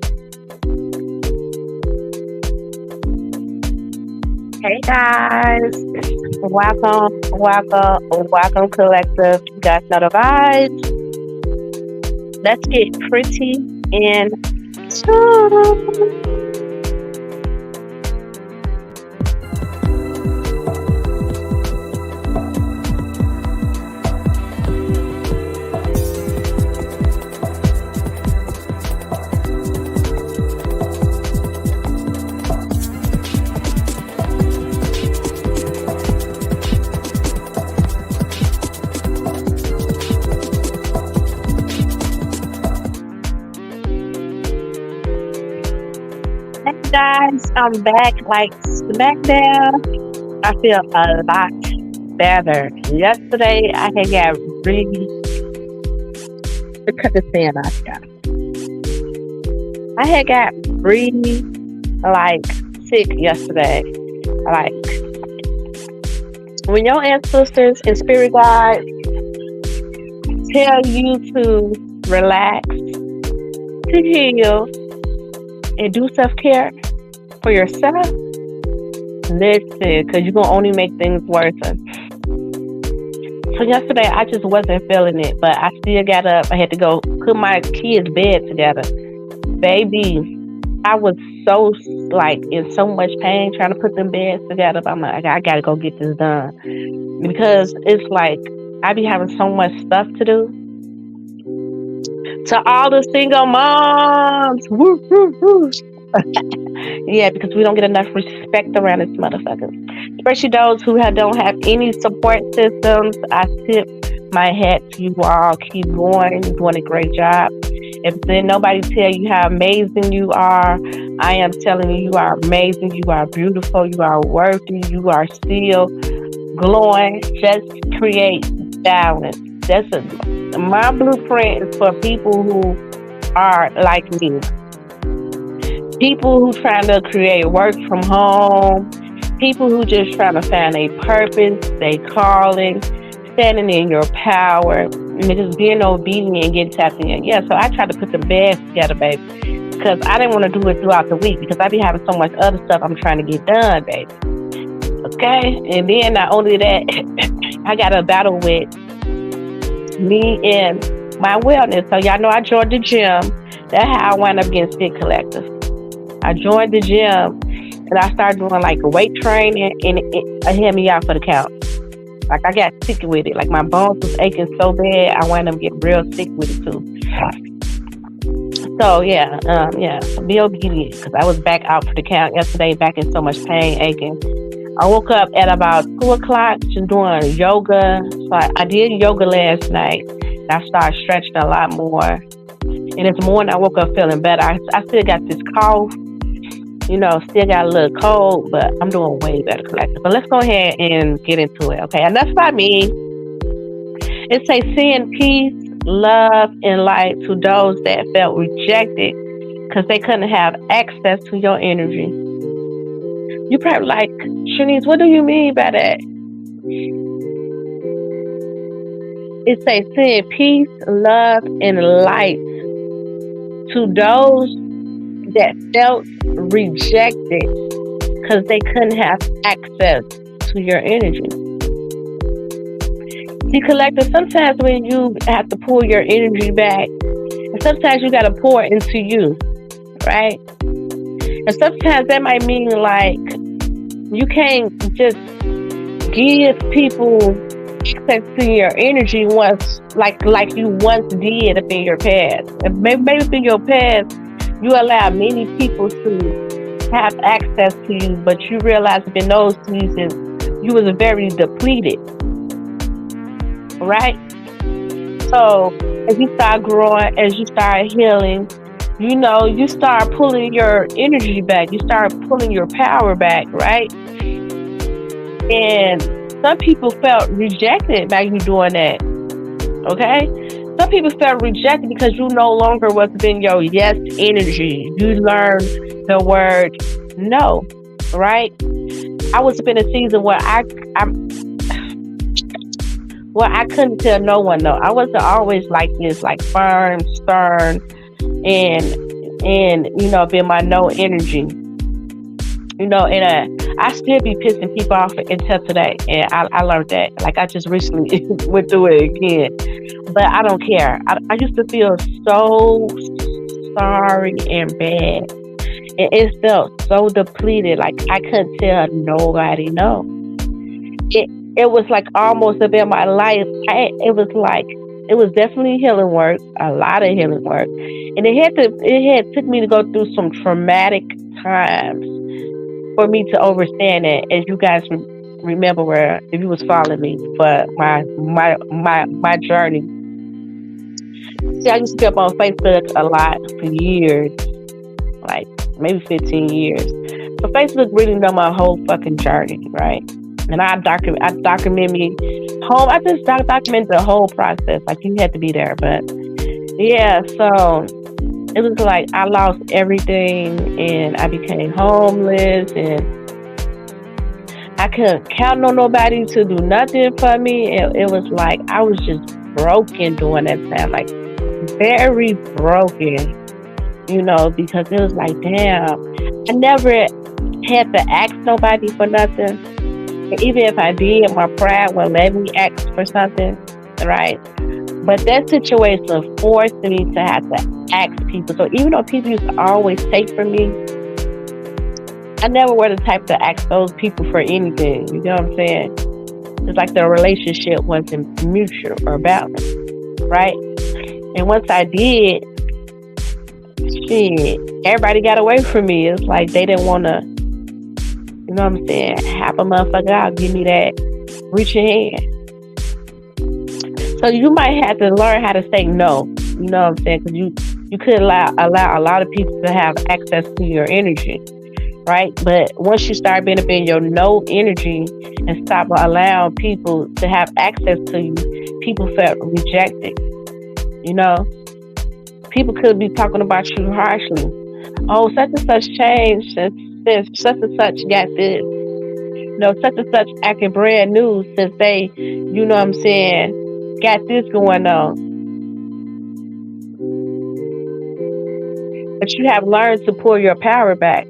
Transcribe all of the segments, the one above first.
Hey guys, welcome, collective. You guys know the vibes. Let's get pretty in tune. Hey guys, I'm back like SmackDown. I feel a lot better. Yesterday, I had got really, because it's saying I had got really like sick yesterday. Like when your ancestors and spirit guides tell you to relax, to heal, and do self care for yourself, listen, because you're going to only make things worse. So yesterday, I just wasn't feeling it, but I still got up. I had to go put my kids' bed together. Baby, I was so, like, in so much pain trying to put them beds together. But I'm like, I got to go get this done. Because it's like, I be having so much stuff to do. To all the single moms, woo, woo, woo. Yeah, because we don't get enough respect around this motherfucker. Especially those who don't have any support systems. I tip my hat to you all. Keep going. You're doing a great job. If then nobody tell you how amazing you are, I am telling you, you are amazing. You are beautiful. You are worthy. You are still glowing. Just create balance. My blueprint is for people who are like me. People who trying to create work from home. People who just trying to find a purpose, they calling, standing in your power, and just being obedient and getting tapped in. Yeah, so I tried to put the beds together, baby, because I didn't want to do it throughout the week because I be having so much other stuff I'm trying to get done, baby. Okay? And then not only that, I got a battle with me and my wellness. So y'all know I joined the gym. That's how I wound up getting sick, collective. I joined the gym and I started doing like weight training, and it hit me out for the count. Like I got sick with it. Like my bones was aching so bad, I wound up getting real sick with it too. So yeah, be obedient because I was back out for the count yesterday, back in so much pain, aching. I woke up at about 2 o'clock just doing yoga. So I did yoga last night. And I started stretching a lot more. And this morning I woke up feeling better. I still got this cough. Still got a little cold, but I'm doing way better, collective. But let's go ahead and get into it, okay? Enough about me. It says, send peace, love, and light to those that felt rejected because they couldn't have access to your energy. You probably like, Shanice, what do you mean by that? It says, send peace, love, and light to those that felt rejected because they couldn't have access to your energy. See, collective, sometimes when you have to pull your energy back, and sometimes you got to pour into you, right? And sometimes that might mean like you can't just give people access to your energy once, like you once did up in your past. And maybe in your past, you allow many people to have access to you, but you realize in those seasons you was very depleted, right? So as you start growing, as you start healing, you start pulling your energy back. You start pulling your power back, right? And some people felt rejected by you doing that, okay? Some people felt rejected because you no longer was in your yes energy. You learned the word no, right? I was in a season where I couldn't tell no one no. I wasn't always like this, like firm, stern, and and being my no energy. And I still be pissing people off until today, and I learned that. Like I just recently went through it again, but I don't care. I used to feel so sorry and bad, and it felt so depleted. Like I couldn't tell nobody no. It was like almost about my life. It was definitely healing work, a lot of healing work, and it had took me to go through some traumatic times for me to understand it. As you guys remember, where if you was following me for my journey, see, I used to be up on Facebook a lot for years, like maybe 15 years. So Facebook really know my whole fucking journey, right? And I document me home. I just document the whole process. Like you had to be there, but yeah. So it was like I lost everything, and I became homeless, and I couldn't count on nobody to do nothing for me. It was like I was just broken during that time, like very broken. Because it was like, damn, I never had to ask nobody for nothing. And even if I did, my pride wouldn't let me ask for something, right? But that situation forced me to have to ask people. So even though people used to always take from me, I never were the type to ask those people for anything. You know what I'm saying? It's like the relationship wasn't mutual or balanced, right? And once I did, shit, everybody got away from me. It's like they didn't want to, you know what I'm saying, half a motherfucker out, give me that, reach your hand. So you might have to learn how to say no. You know what I'm saying? Because you could allow a lot of people to have access to your energy, right? But once you start being up in your no energy and stop allowing people to have access to you, people felt rejected. People could be talking about you harshly. Oh, such and such changed since such and such got this. Such and such acting brand new since they, you know what I'm saying, got this going on. But you have learned to pull your power back.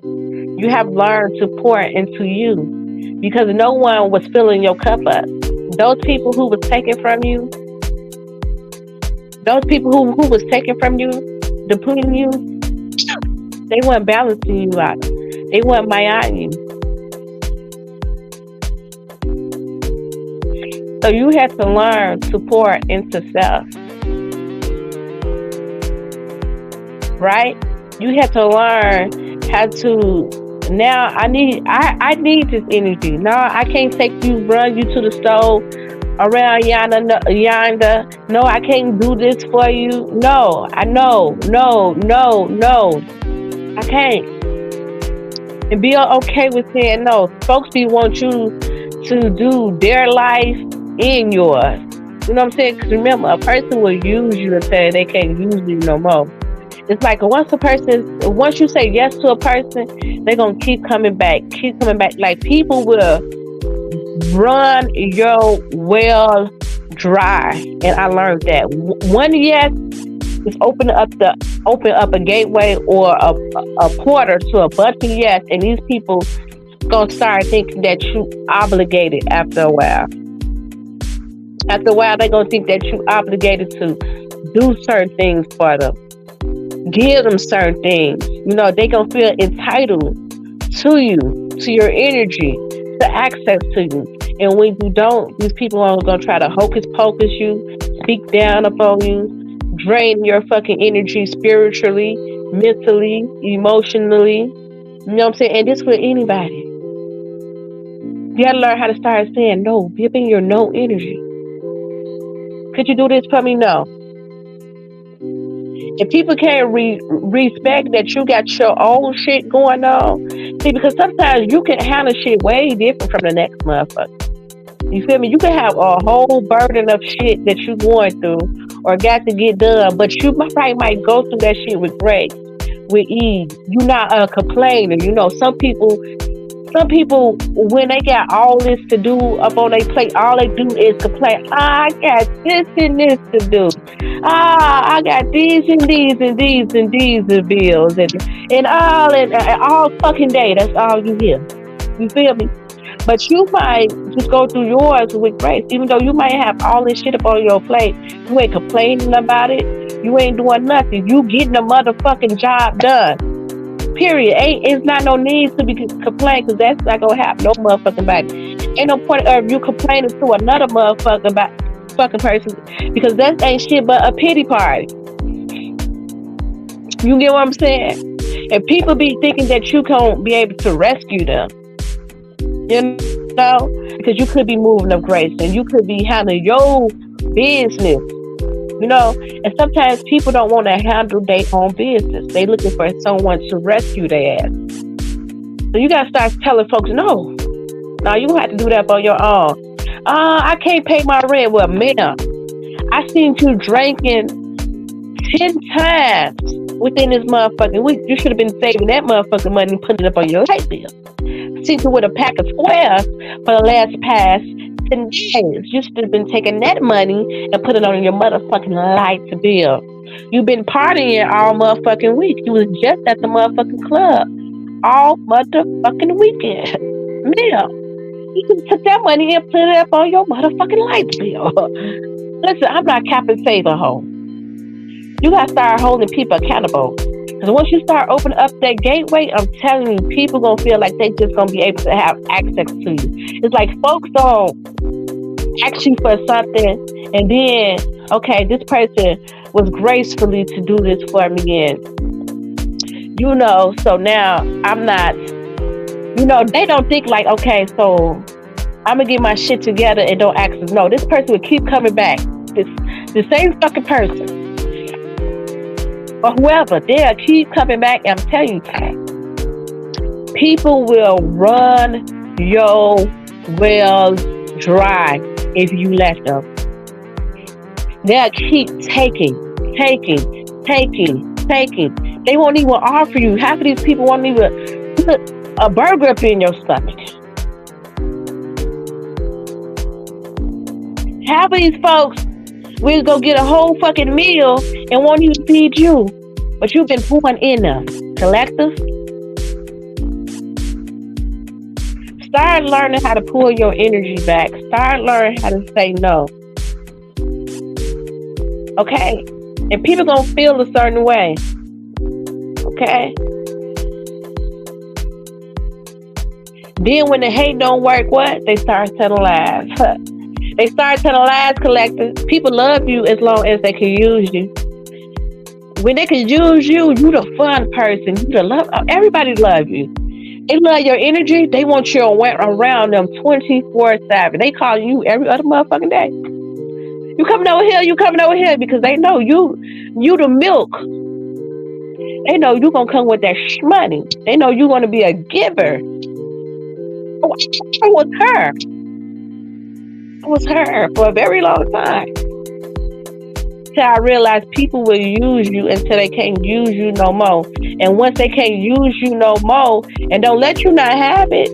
You have learned to pour into you, because no one was filling your cup up. Those people who was taken from you, those people who was taken from you, depleting you, they weren't balancing you out. They weren't you. So you have to learn to pour into self. Right? You have to learn how to, now I need this energy. Now I can't run you to the stove around yonder. No, I can't do this for you. No, no. I can't. And be okay with saying no. Folks want you to do their life in yours. You know what I'm saying? Because remember, a person will use you until they can't use you no more. It's like once you say yes to a person, they're going to keep coming back. Like people will run your well dry. And I learned that. One yes is open up a gateway or a portal to a bunch of yes. And these people going to start thinking that you obligated after a while. After a while, they're going to think that you obligated to do certain things for them. Give them certain things. They going to feel entitled to you, to your energy, to access to you. And when you don't, these people are going to try to hocus pocus you, speak down upon you, drain your fucking energy spiritually, mentally, emotionally. You know what I'm saying? And this with anybody. You got to learn how to start saying no. Be up in your no energy. Could you do this for me? No. If people can't respect that you got your own shit going on, see, because sometimes you can handle shit way different from the next motherfucker. You feel me? You can have a whole burden of shit that you're going through or got to get done, but you probably might go through that shit with grace, with ease. You're not a complainer. Some people Some people, when they got all this to do up on their plate, all they do is complain. I got this and this to do. I got these and these and these and these and bills and all fucking day. That's all you hear. You feel me? But you might just go through yours with grace, even though you might have all this shit up on your plate. You ain't complaining about it. You ain't doing nothing. You getting the motherfucking job done. Period. It's not no need to be complaining, because that's not gonna happen. No motherfucking body. Ain't no point of you complaining to another motherfucking fucking person, because that ain't shit but a pity party. You get what I'm saying? And people be thinking that you can't be able to rescue them. You know, because you could be moving of grace and you could be handling your business. You know, and sometimes people don't want to handle their own business. They looking for someone to rescue their ass. So you gotta start telling folks, no, you have to do that on your own. I can't pay my rent. Well, ma'am, I seen you drinking 10 times within this motherfucking week. You should have been saving that motherfucking money and putting it up on your light bill. I seen you with a pack of squares for the last past 10 days. You should have been taking that money and putting it on your motherfucking light bill. You've been partying all motherfucking week. You was just at the motherfucking club all motherfucking weekend. Ma'am, you can take that money and put it up on your motherfucking light bill. Listen, I'm not cap and save a hoe. You gotta start holding people accountable. Because once you start opening up that gateway, I'm telling you, people gonna feel like they just gonna be able to have access to you. It's like folks don't ask you for something, and then, okay, this person was gracefully to do this for me, and you know, so now I'm not, you know, they don't think like, okay, so I'm gonna get my shit together and don't ask us. No, this person will keep coming back. The same fucking person. Or whoever, they'll keep coming back. I'm telling you, people will run your wells dry if you let them. They'll keep taking. They won't even offer you. Half of these people won't even put a burger up in your stomach. Half of these folks will go get a whole fucking meal and won't even feed you. But you've been pouring in them. Collectors, start learning how to pull your energy back. Start learning how to say no. Okay? And people gonna feel a certain way. Okay? Then when the hate don't work, what? They start telling lies. They start telling lies, collectors. People love you as long as they can use you. When they can use you, you the fun person. You the love. Everybody love you. They love your energy. They want you around them 24/7. They call you every other motherfucking day. You coming over here because they know you the milk. They know you gonna come with that money. They know you gonna be a giver. I was her for a very long time. Till I realized people will use you until they can't use you no more. And once they can't use you no more and don't let you not have it,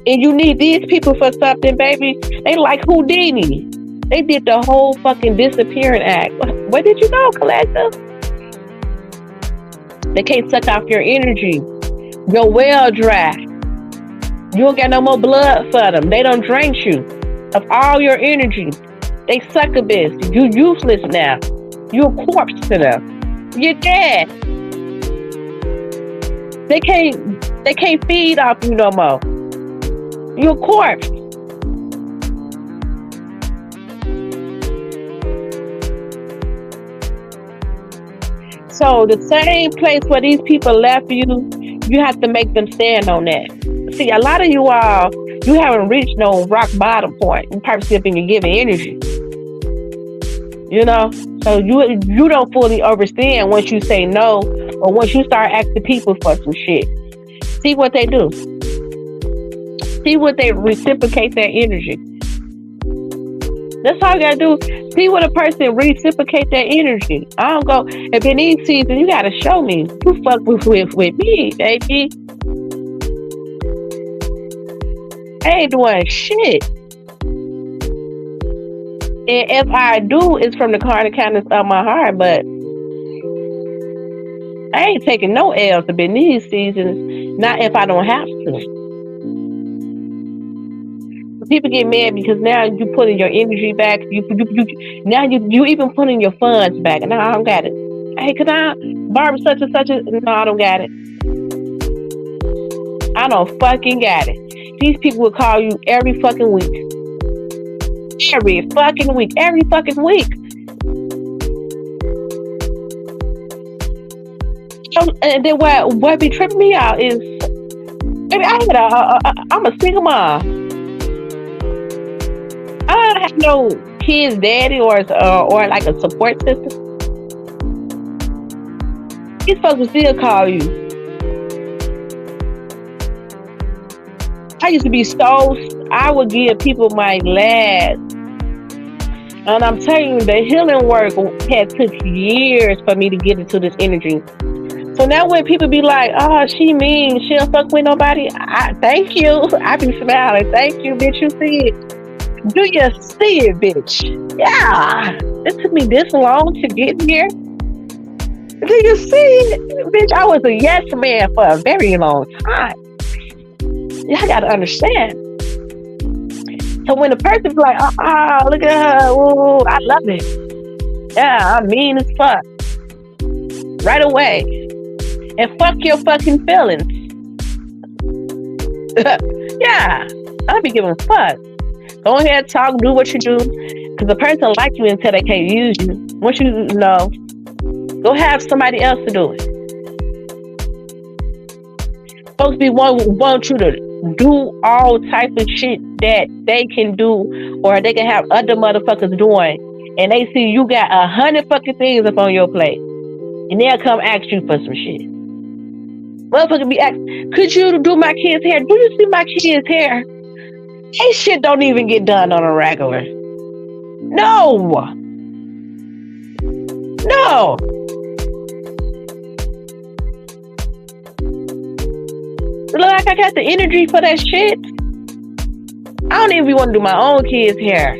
and you need these people for something, baby, they like Houdini. They did the whole fucking disappearing act. Where did you go, collector? They can't suck off your energy. Your well dry. You don't got no more blood for them. They don't drink you of all your energy. They suck a bit. You useless now. You a corpse to them. You're dead. They can't feed off you no more. You're a corpse. So the same place where these people left you, you have to make them stand on that. See, a lot of you all, you haven't reached no rock bottom point. You purposely been giving energy. You know? So you don't fully understand once you say no, or once you start asking people for some shit. See what they do. See what they reciprocate that energy. That's all you gotta do. See what a person reciprocate that energy. I don't go, if in these season, you gotta show me. You fuck with me, baby. I ain't doing shit. And if I do, it's from the kindness of my heart. But I ain't taking no L's up in these seasons. Not if I don't have to. People get mad because now you putting your energy back. Now you even putting your funds back. No, I don't got it. Hey, can I borrow such and such? No, I don't got it. I don't fucking got it. These people will call you every fucking week. Every fucking week. Every fucking week. And then what be tripping me out is, baby, I'm a single mom. I don't have no kid's daddy or like a support system. These folks will still call you. I used to be I would give people my last. And I'm telling you, the healing work had took years for me to get into this energy. So now when people be like, oh, she mean, she don't fuck with nobody. Thank you. I be smiling. Thank you, bitch. You see it. Do you see it, bitch? Yeah. It took me this long to get here. Do you see it? Bitch, I was a yes man for a very long time. Y'all gotta understand. So when the person's like, look at her, ooh, I love it. Yeah, I'm mean as fuck. Right away. And fuck your fucking feelings. Yeah, I don't be giving a fuck. Go ahead, talk, do what you do. Because the person like you until they can't use you. Once you know, go have somebody else to do it. Folks want you to do all type of shit that they can do or they can have other motherfuckers doing. And they see you got 100 fucking things up on your plate. And they'll come ask you for some shit. Motherfucker be asking, could you do my kid's hair? Do you see my kid's hair? Hey, shit don't even get done on a regular. No. Look like I got the energy for that shit. I don't even want to do my own kids' hair.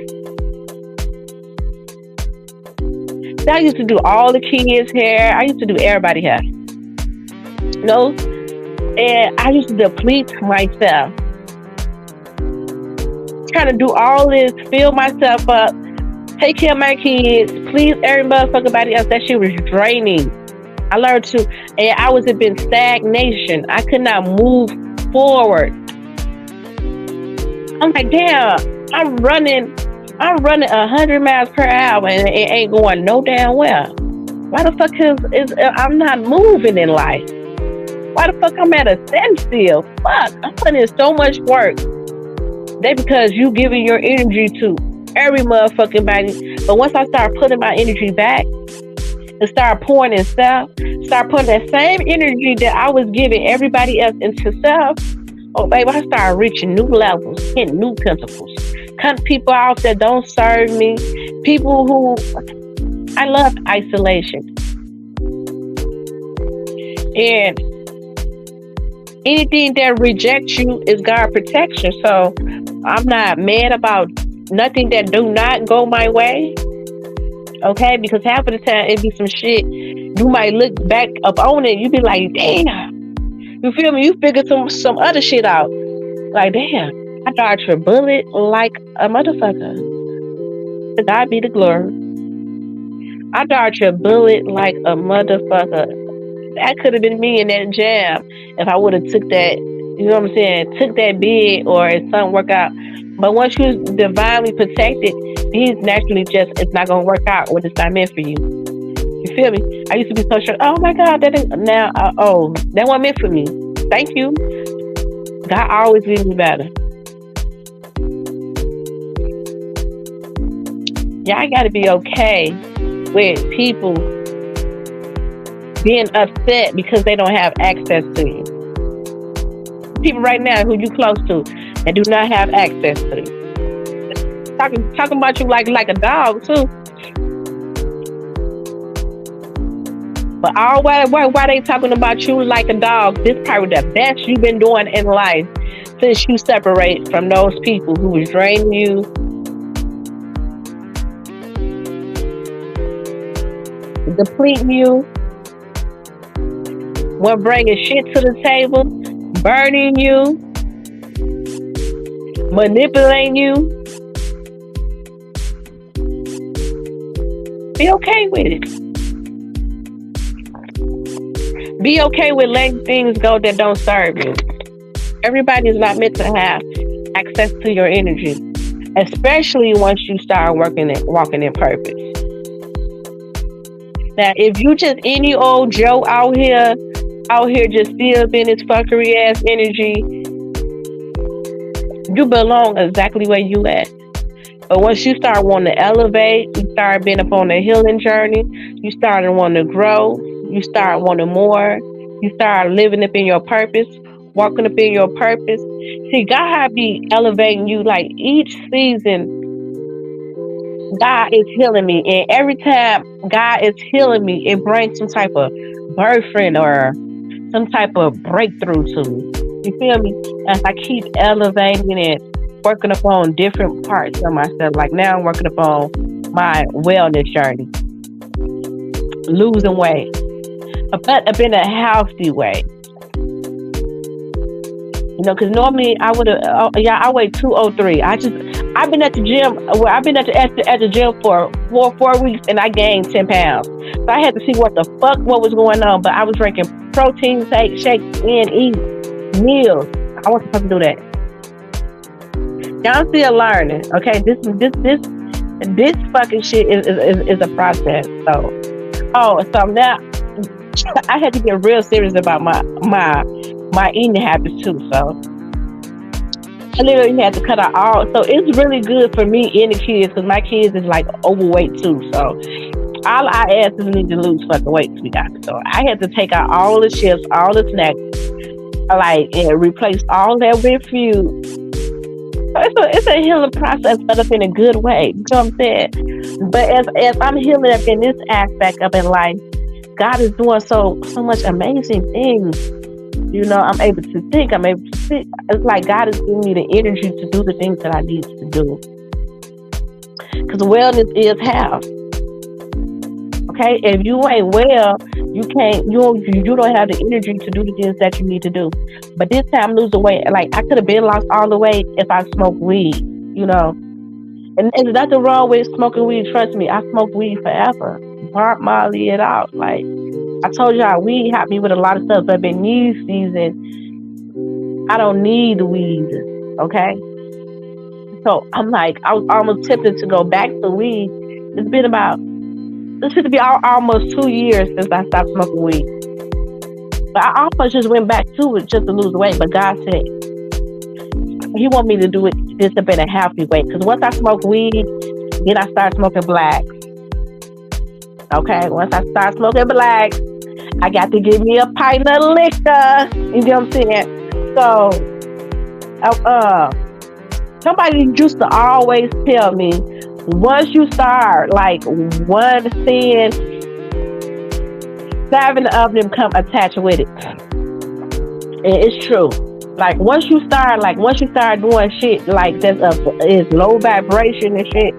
I used to do all the kids' hair. I used to do everybody's hair. No? And I used to deplete myself. Trying to do all this, fill myself up, take care of my kids, please every motherfucking body else. That shit was draining. I learned to, and I was in stagnation. I could not move forward. I'm like, damn, I'm running 100 miles per hour and it ain't going no damn well. Why the fuck is I'm not moving in life? Why the fuck I'm at a standstill? Fuck, I'm putting in so much work. That because you giving your energy to every motherfucking body. But once I start putting my energy back and start pouring in self, start putting that same energy that I was giving everybody else into self, oh baby, I start reaching new levels, hitting new principles. Cut people off that don't serve me. People who, I love isolation. And anything that rejects you is God protection. So I'm not mad about nothing that do not go my way. Okay? Because half of the time it be some shit. You might look back up on it. You be like, damn. You feel me? You figure some other shit out. Like, damn. I dodged a bullet like a motherfucker. To God be the glory. I dodged a bullet like a motherfucker. That could have been me in that jam if I would have took that, you know what I'm saying, took that bid or if something work out. But once you're divinely protected, these naturally just, it's not going to work out when it's not meant for you. You feel me? I used to be so sure, oh my God, that wasn't meant for me. Thank you. God always gives me better. Y'all got to be okay with people being upset because they don't have access to you. People right now who you close to that do not have access to you. Talking about you like a dog too. But all why they talking about you like a dog? This probably the best you've been doing in life since you separate from those people who was draining you, depleting you, were bringing shit to the table, burning you, manipulating you. Be okay with it. Be okay with letting things go that don't serve you. Everybody is not meant to have access to your energy, especially once you start walking in purpose. Now, if you just any old Joe out here just still being this fuckery ass energy, you belong exactly where you at. But once you start wanting to elevate, you start being up on a healing journey, you start wanting to grow, you start wanting more, you start living up in your purpose, walking up in your purpose. See, God be elevating you like each season. God is healing me, and every time God is healing me, it brings some type of birthing or some type of breakthrough to me. You feel me? As I keep elevating it, working upon different parts of myself. Like now, I'm working upon my wellness journey, losing weight, but up in a healthy way. You know, because normally I would have, I weigh 203. I've been at the gym. Well, I've been at the gym for 4 weeks, and I gained 10 pounds. So I had to see what was going on. But I was drinking protein shakes and eating meals. I wasn't supposed to do that. Y'all still learning, okay? This fucking shit is a process. So now I had to get real serious about my eating habits too. So I literally had to cut out all. So it's really good for me and the kids because my kids is like overweight too. So all I ask is need to lose fucking weight to be honest. So I had to take out all the chips, all the snacks, and replace all that with food. So it's a healing process, but up in a good way. You know what I'm saying? But as I'm healing up in this aspect of in life, God is doing so much amazing things. You know, I'm able to think. I'm able to sit. It's like God is giving me the energy to do the things that I need to do. Because wellness is health. Okay, if you ain't well, you can't. You don't have the energy to do the things that you need to do. But this time, losing weight, like I could have been lost all the weight if I smoked weed. You know, and there's nothing wrong with smoking weed. Trust me, I smoked weed forever. Part Molly it out. Like I told y'all, weed helped me with a lot of stuff. But in these season, I don't need the weed. Okay, so I'm like, I was almost tempted to go back to weed. It's been about. This should be almost 2 years since I stopped smoking weed. But I almost just went back to it just to lose weight. But God said He want me to do it just up in a healthy way. Because once I smoke weed, then I start smoking blacks. Okay, once I start smoking blacks, I got to give me a pint of liquor. You know what I'm saying? So, somebody used to always tell me, once you start like one sin, 7 of them come attached with it. And it's true. Like once you start doing shit like is low vibration and shit,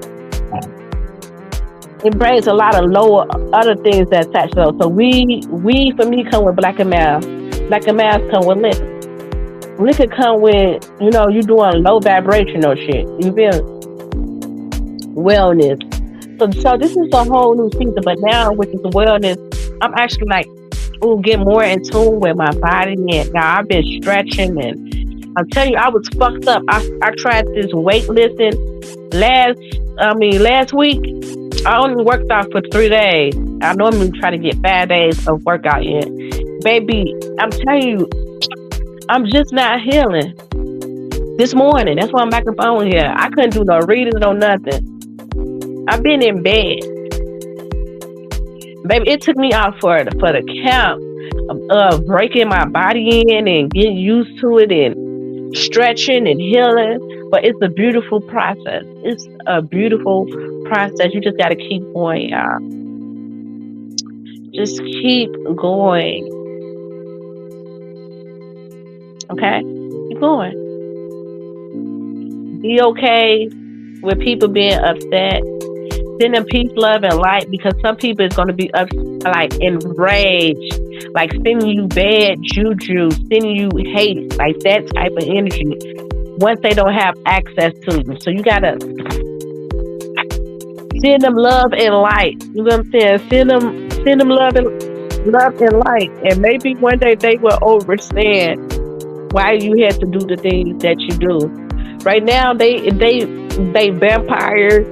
it brings a lot of lower other things that attach to those. So we for me come with black and mild. Black and mild come with liquor. Liquor come with, you doing low vibrational shit. You feel wellness. So this is a whole new season, but now with this wellness, I'm actually like, get more in tune with my body. And now I've been stretching, and I'm telling you, I was fucked up. I tried this weightlifting last week. I only worked out for 3 days. I normally try to get 5 days of workout in. Baby, I'm telling you, I'm just not healing. This morning, that's why I'm back up on here. I couldn't do no reading, no nothing. I've been in bed. Baby, it took me out for the count of breaking my body in and getting used to it and stretching and healing. But it's a beautiful process. It's a beautiful process. You just got to keep going, y'all. Just keep going. Okay? Keep going. Be okay with people being upset. Send them peace, love, and light, because some people is going to be like enraged, like sending you bad juju, sending you hate, like that type of energy once they don't have access to you. So you got to send them love and light. You know what I'm saying? Send them love and light. And maybe one day they will understand why you had to do the things that you do. Right now they vampires,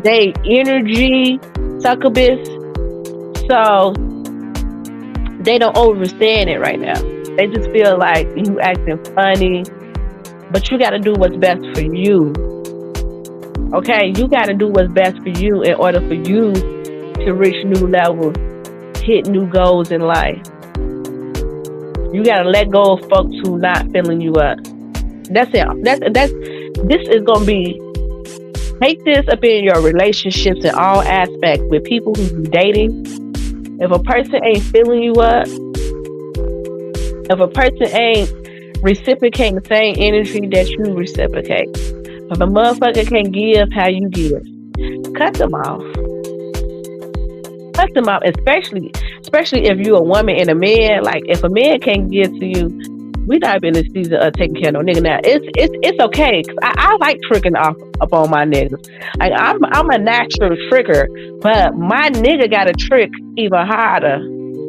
they energy succubus, so they don't understand it right now. They just feel like you acting funny, but you got to do what's best for you. Okay, you got to do what's best for you in order for you to reach new levels, hit new goals in life. You got to let go of folks who not filling you up. That's it. This is gonna be. Take this up in your relationships in all aspects with people who you dating. If a person ain't filling you up, if a person ain't reciprocating the same energy that you reciprocate, if a motherfucker can't give how you give, cut them off. Cut them off, especially if you're a woman and a man. Like, if a man can't give to you, we not in the season of taking care of no nigga now. It's okay. Cause I like tricking off on my niggas. Like, I'm a natural tricker, but my nigga got to trick even harder.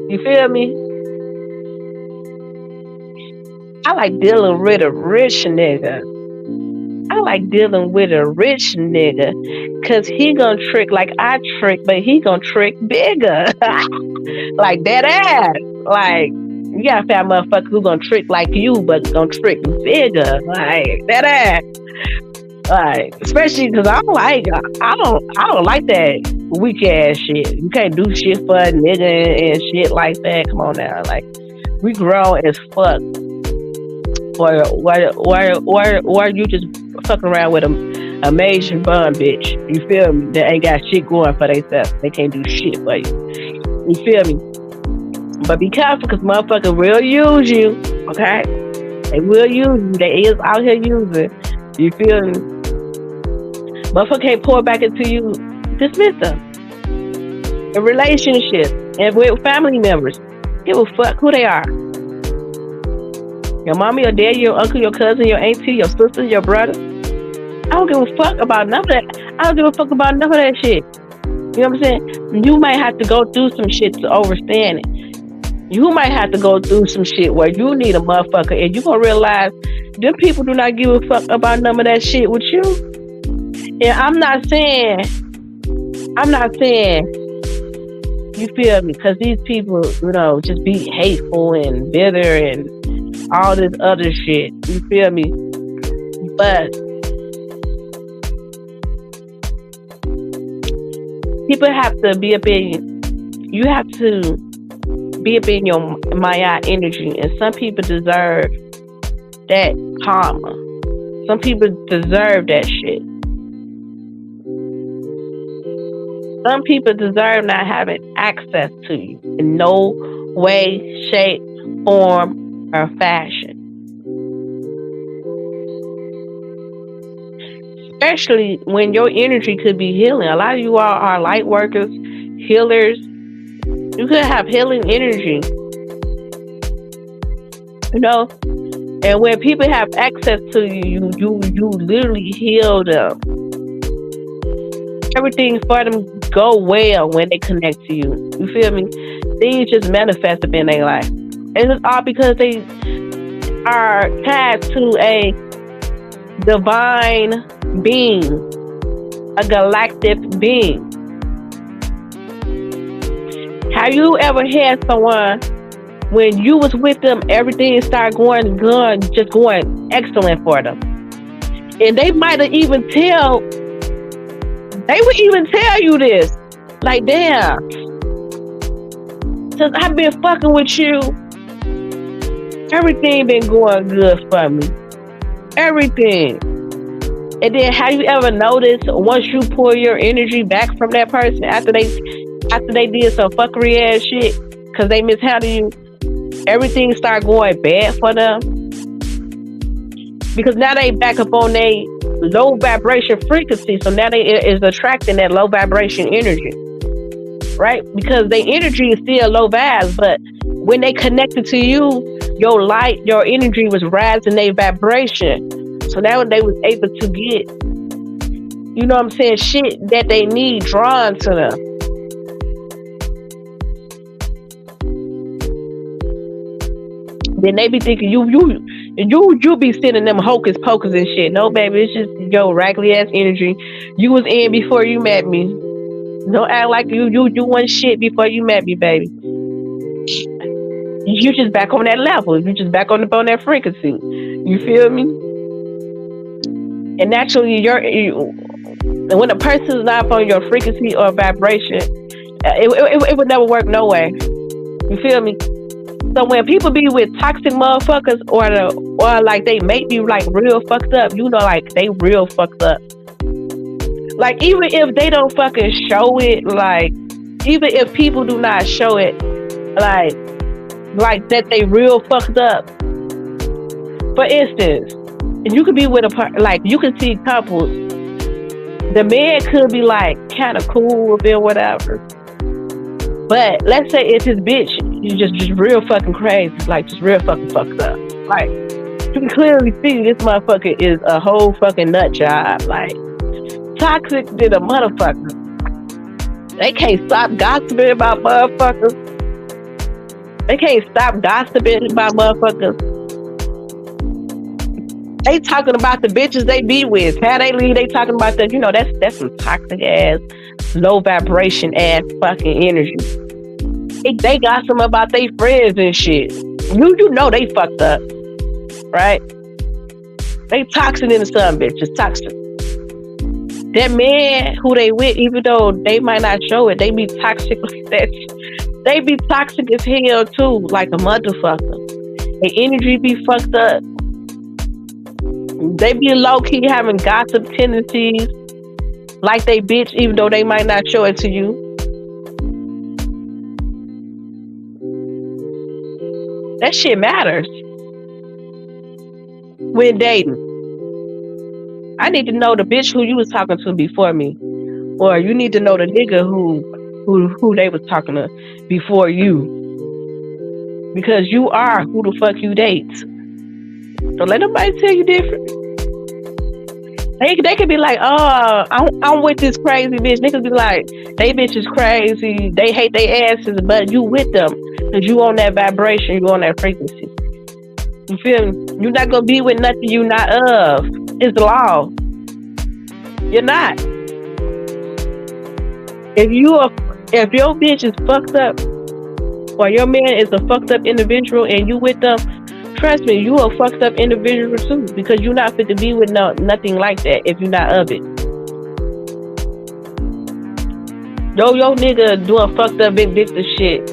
You feel me? I like dealing with a rich nigga. Cause he gonna trick like I trick, but he gonna trick bigger. Like that ass. Like, you gotta find a motherfucker who gonna trick like you, but gonna trick bigger, like that ass. Like, especially because I don't like that weak ass shit. You can't do shit for a nigga and shit like that. Come on now, like, we grown as fuck. Or you just fucking around with a major bum bitch. You feel me? That ain't got shit going for themselves. They can't do shit for you. You feel me? But be careful, because motherfuckers will use you, okay? They will use you. They is out here using. You feel me? Motherfucker can't pour back into you. Dismiss them. In relationships and with family members, give a fuck who they are. Your mama, your daddy, your uncle, your cousin, your auntie, your sister, your brother. I don't give a fuck about none of that. I don't give a fuck about none of that shit. You know what I'm saying? You might have to go through some shit to understand it. You might have to go through some shit where you need a motherfucker, and you gonna realize them people do not give a fuck about none of that shit with you. And I'm not saying, you feel me? Because these people, you know, just be hateful and bitter and all this other shit. You feel me? But people have to be up in, you have to be up in your Maya energy, and some people deserve that karma. Some people deserve that shit. Some people deserve not having access to you in no way, shape, form, or fashion. Especially when your energy could be healing. A lot of you all are light workers, healers. You could have healing energy, you know. And when people have access to you, you literally heal them. Everything for them go well when they connect to you. You feel me? Things just manifest up in their life. And it's all because they are tied to a divine being, a galactic being. Have you ever had someone, when you was with them, everything started going excellent for them? And they might have even they would even tell you this. Like, damn, since I've been fucking with you, everything been going good for me. Everything. And then have you ever noticed, once you pull your energy back from that person after after they did some fuckery ass shit, because they mishandled you, everything start going bad for them. Because now they back up on they low vibration frequency, so now they is attracting that low vibration energy, right? Because their energy is still low vibes, but when they connected to you, your light, your energy was rising their vibration. So now they was able to get, you know what I'm saying, shit that they need drawn to them. Then they be thinking you be sending them hocus pocus and shit. No, baby, it's just your raggedy ass energy. You was in before you met me. Don't act like you want shit before you met me, baby. You just back on that level. You just back on that frequency. You feel me? And naturally, when a person is not on your frequency or vibration, it would never work no way. You feel me? So when people be with toxic motherfuckers or like they make me like real fucked up, you know, like they real fucked up. Like even if they don't fucking show it, like even if people do not show it, like that they real fucked up. For instance, you could be with like you can see couples. The man could be like kind of cool or whatever. But let's say if his bitch is just real fucking crazy, like just real fucking fucked up. Like you can clearly see this motherfucker is a whole fucking nut job. Like toxic than a motherfucker. They can't stop gossiping about motherfuckers. They can't stop gossiping about motherfuckers. They talking about the bitches they be with. How they leave, they talking about that. You know, that's some toxic ass, low vibration ass fucking energy. They got some about their friends and shit. You know they fucked up, right? They toxic in the sun, bitch. Just toxic. That man who they with, even though they might not show it, they be toxic like that. They be toxic as hell too, like a motherfucker. Their energy be fucked up. They be low-key having gossip tendencies like they bitch, even though they might not show it to you. That shit matters when dating. I need to know the bitch who you was talking to before me. Or you need to know the nigga who they was talking to before you. Because you are who the fuck you date. Don't let nobody tell you different. They could be like, oh, I'm with this crazy bitch. Niggas be like, they bitch is crazy. They hate their asses, but you with them. Because you on that vibration. You on that frequency. You feel me? You're not going to be with nothing you not of. It's the law. You're not. If your bitch is fucked up, or your man is a fucked up individual and you with them, trust me, you a fucked up individual too, because you're not fit to be with nothing like that if you're not of it. Yo nigga doing fucked up big dick shit.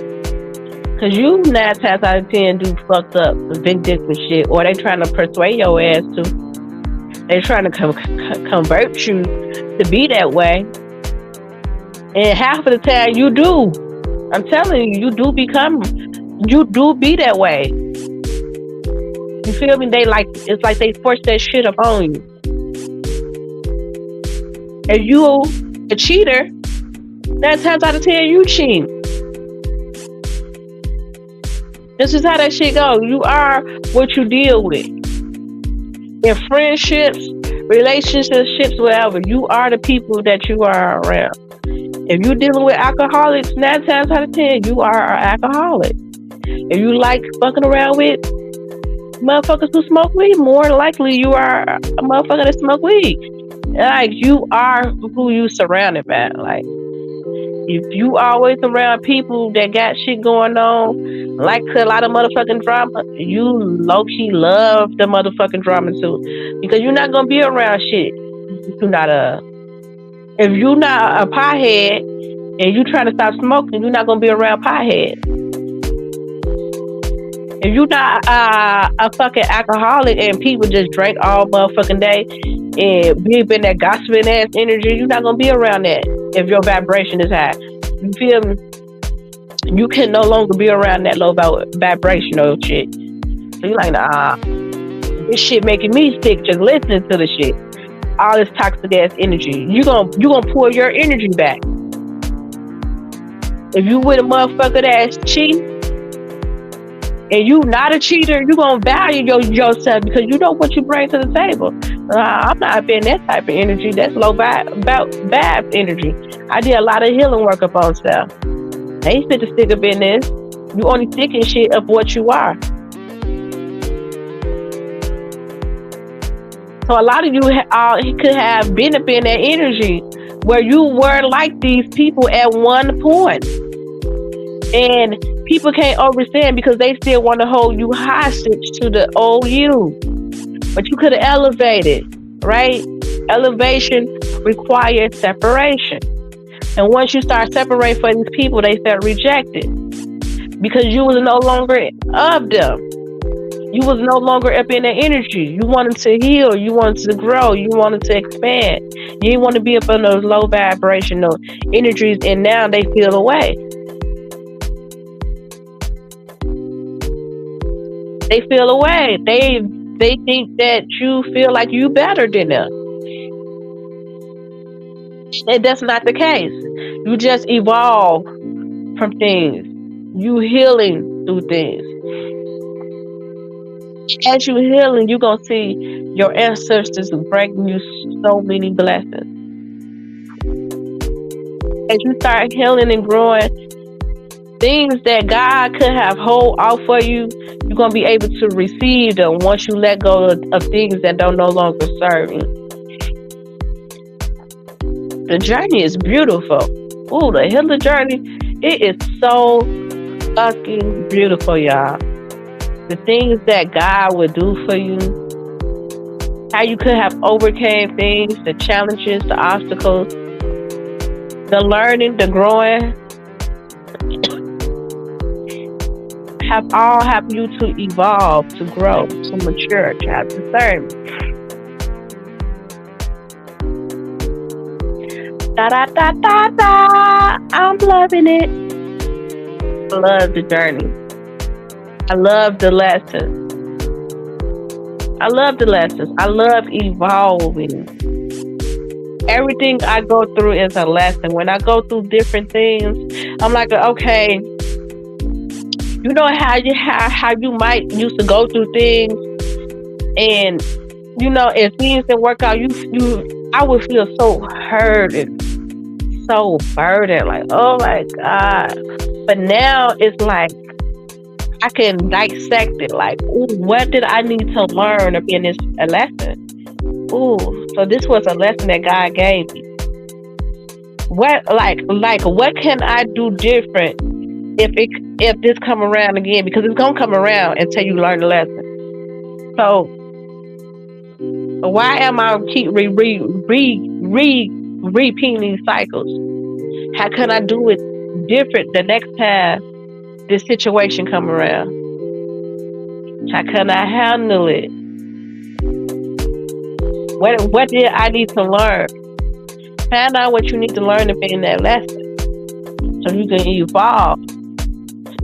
Cause you 9 times out of 10 do fucked up big dick shit, or they trying to persuade your ass to. They trying to convert you to be that way. And half of the time you do. I'm telling you, you do be that way. You feel me? It's like they force that shit upon you. If you a cheater, 9 times out of 10 you cheat. This is how that shit goes. You are what you deal with. In friendships, relationships, whatever, you are the people that you are around. If you're dealing with alcoholics, 9 times out of 10, you are an alcoholic. If you like fucking around with motherfuckers who smoke weed, more likely you are a motherfucker that smoke weed. Like, you are who you surrounded by. Like, if you always around people that got shit going on, like a lot of motherfucking drama, you low-key love the motherfucking drama too. Because you're not going to be around shit you're not if you're not a pothead and you trying to stop smoking, you're not going to be around pothead. If you're not a fucking alcoholic and people just drink all motherfucking day and be in that gossiping ass energy, you're not going to be around that if your vibration is high. You feel me? You can no longer be around that low vibrational shit. So you're like, nah, this shit making me sick just listening to the shit. All this toxic ass energy. You gonna pull your energy back. If you with a motherfucker that's cheating and you not a cheater, you gonna value yourself because you know what you bring to the table. I'm not being that type of energy. That's low vibe energy. I did a lot of healing work up on self. I ain't fit to stick up in this. You only sticking shit up what you are. So a lot of you could have been up in that energy where you were like these people at one point. And people can't understand because they still want to hold you hostage to the old you. But you could have elevated, right? Elevation requires separation. And once you start separating from these people, they felt rejected. Because you was no longer of them. You was no longer up in that energy. You wanted to heal. You wanted to grow. You wanted to expand. You didn't want to be up in those low vibrational energies, and now they feel away. They feel away. They think that you feel like you better than them. And that's not the case. You just evolve from things. You healing through things. As you healing, you're going to see your ancestors bringing you so many blessings. As you start healing and growing, things that God could have hold out for you, you're going to be able to receive them once you let go of things that don't no longer serve you. The journey is beautiful. Ooh, the healing journey, it is so fucking beautiful, y'all. The things that God would do for you, how you could have overcame things, the challenges, the obstacles, the learning, the growing, have all helped you to evolve, to grow, to mature, to have discernment. Da da da da da! I'm loving it. I love the journey. I love the lessons. I love the lessons. I love evolving. Everything I go through is a lesson. When I go through different things, I'm like, okay, you know how you might used to go through things, and you know if things didn't work out, I would feel so hurt and so burdened, like, oh my God. But now it's like I can dissect it, like, ooh, what did I need to learn up in this lesson? Ooh, so this was a lesson that God gave me. What what can I do different if this come around again? Because it's gonna come around until you learn the lesson. So why am I keep repeating these cycles? How can I do it different the next time this situation come around? How can I handle it? What did I need to learn? Find out what you need to learn to be in that lesson, so you can evolve.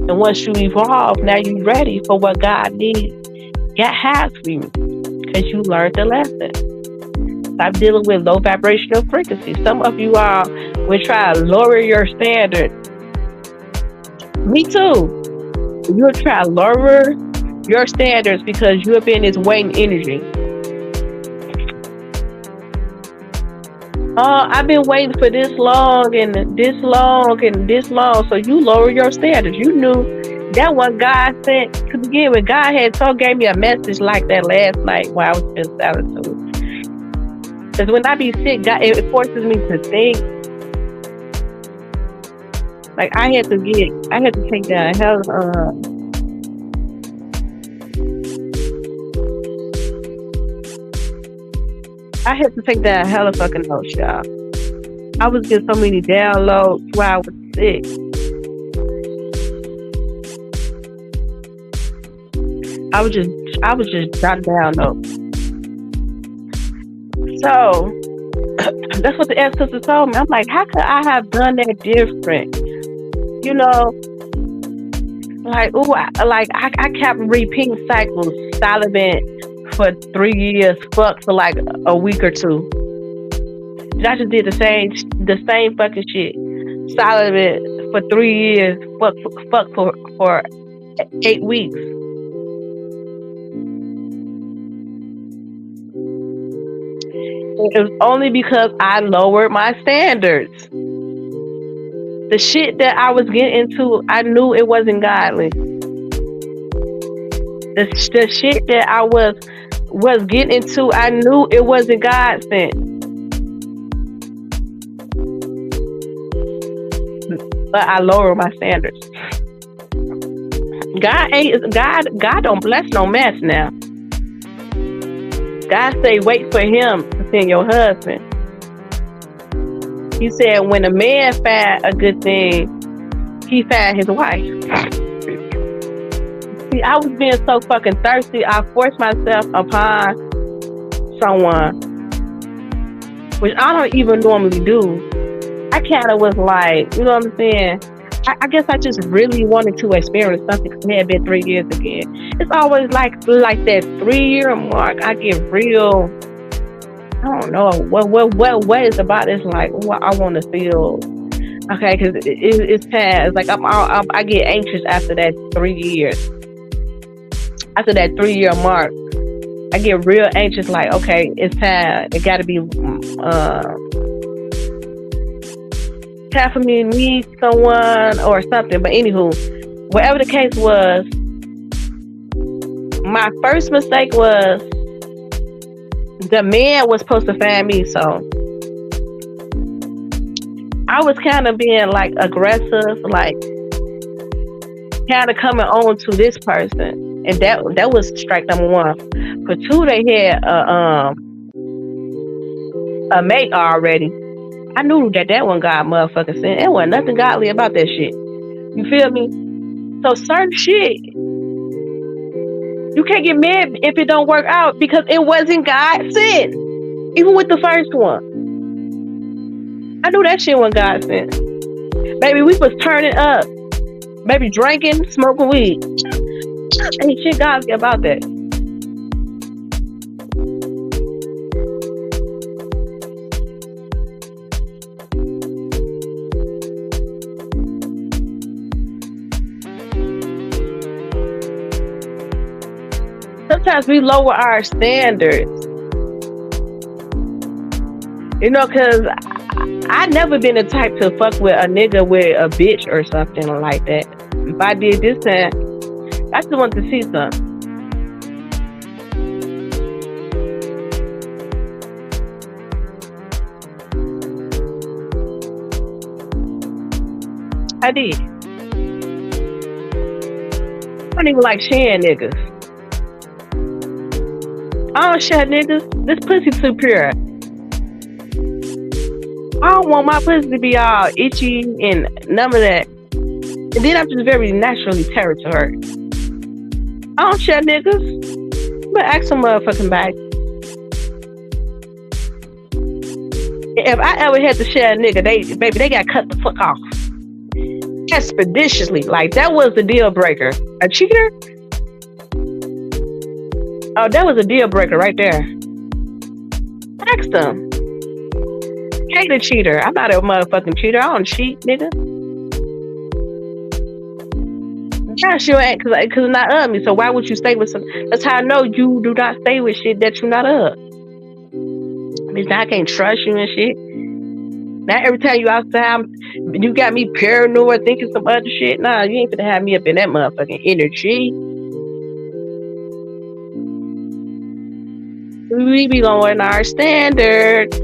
And once you evolve, now you're ready for what God needs. God has for you, because you learned the lesson. Stop dealing with low vibrational frequencies. Some of you all will try to lower your standard. Me too. You'll try to lower your standards because you've been in this waiting energy. I've been waiting for this long and this long and this long. So you lower your standards. You knew that what God said to begin with. God gave me a message like that last night while I was in solitude. Because when I be sick, God, it forces me to think. Like I had to take that hell. I had to take that hella fucking notes, y'all. I was getting so many downloads while I was sick. I was just jotting down notes. So that's what the ancestors told me. I'm like, how could I have done that different? you know, like, ooh, I kept repeating cycles, celibate for 3 years, fuck for like a week or two. I just did the same fucking shit. Celibate for 3 years, fuck for 8 weeks. It was only because I lowered my standards. The shit that I was getting into, I knew it wasn't godly. The shit that I was getting into, I knew it wasn't God sent. But I lowered my standards. God don't bless no mess now. God say wait for him to send your husband. He said when a man find a good thing, he find his wife. See, I was being so fucking thirsty, I forced myself upon someone, which I don't even normally do. I kind of was like, you know what I'm saying? I guess I just really wanted to experience something because it had been 3 years again. It's always like that 3-year mark. I get real. I don't know what is about. It's like what I want to feel. Okay, because it's past. It's like I get anxious after that 3 years. After that 3-year mark, I get real anxious. Like, okay, it's time. It got to be time for me to meet someone or something. But anywho, whatever the case was, my first mistake was the man was supposed to find me. So I was kind of being like aggressive, like kind of coming on to this person, and that was strike number one. For two, they had a mate already. I knew that one God motherfucking sent. There wasn't nothing godly about that shit. You feel me? So certain shit, you can't get mad if it don't work out because it wasn't God sent. Even with the first one. I knew that shit wasn't God sent. Baby, we was turning up. Baby, drinking, smoking weed. Ain't shit godly about that. Sometimes we lower our standards. You know, because I never been the type to fuck with a nigga with a bitch or something like that. If I did this time, I just want to see something. I did. I don't even like sharing niggas. I don't share niggas. This pussy too pure. I don't want my pussy to be all itchy and none of that. And then I'm just very naturally terror to her. I don't share niggas. But ask some motherfucking back. If I ever had to share a nigga, they got cut the fuck off. Expeditiously. Like, that was the deal breaker. A cheater? Oh, that was a deal breaker right there. Ask them. Hate a cheater. I'm not a motherfucking cheater. I don't cheat, nigga. Gosh, you ain't, cause it's not of me. So why would you stay with some? That's how I know you do not stay with shit that you not of. Bitch, I can't trust you and shit. Now every time you outside, you got me paranoid thinking some other shit. Nah, you ain't gonna have me up in that motherfucking energy. We be lowering our standards.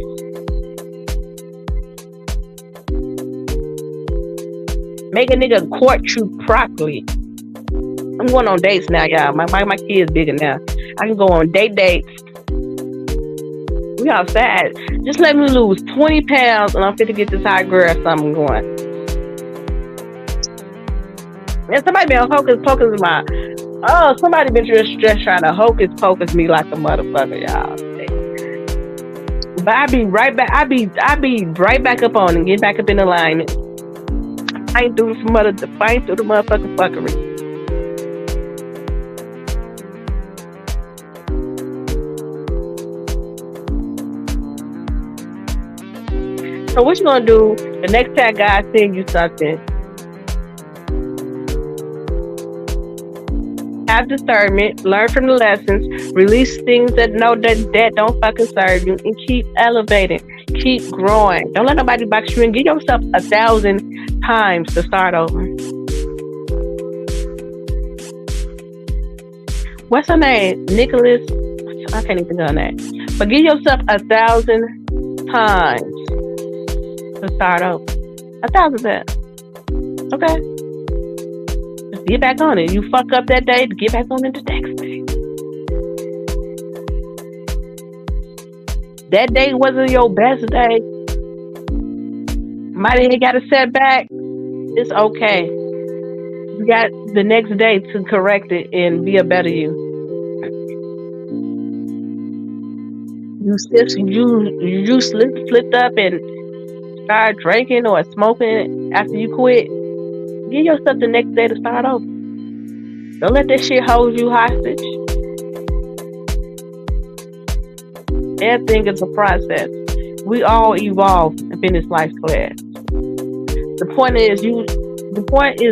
Make a nigga court you properly. I'm going on dates now, y'all. My kid's bigger now. I can go on dates. We outside. Just let me lose 20 pounds and I'm fit to get this hot girl something going. And somebody been hocus pocus my... Oh, somebody been just trying to hocus pocus me like a motherfucker, y'all. But I be right back. I be right back up on and get back up in alignment. Fight through fight through the motherfucking fuckery. So what you gonna do the next time God sends you something? Have discernment, learn from the lessons, release things that don't fucking serve you, and keep elevating, keep growing. Don't let nobody box you in. Give yourself 1,000 times to start over. What's her name? Nicholas? I can't even know her name. But give yourself 1,000 times to start over. 1,000 times. Okay? Just get back on it. You fuck up that day, get back on it the next day. That day wasn't your best day. Might have got a setback. It's okay. You got the next day to correct it and be a better you. You slipped up and start drinking or smoking after you quit. Give yourself the next day to start over. Don't let that shit hold you hostage. Everything is a process. We all evolve in this life class. The point is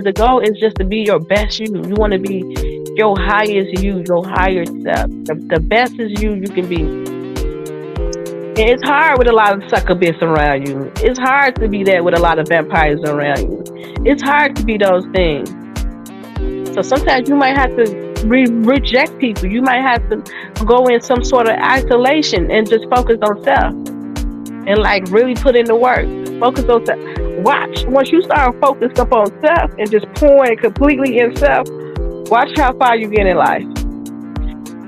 the goal is just to be your best you. You want to be your highest you, your higher self. The best is you can be. And it's hard with a lot of succubus around you. It's hard to be there with a lot of vampires around you. It's hard to be those things. So sometimes you might have to reject people. You might have to go in some sort of isolation and just focus on self. And like really put in the work. Focus on self. Watch. Once you start focused up on self and just pouring completely in self, watch how far you get in life.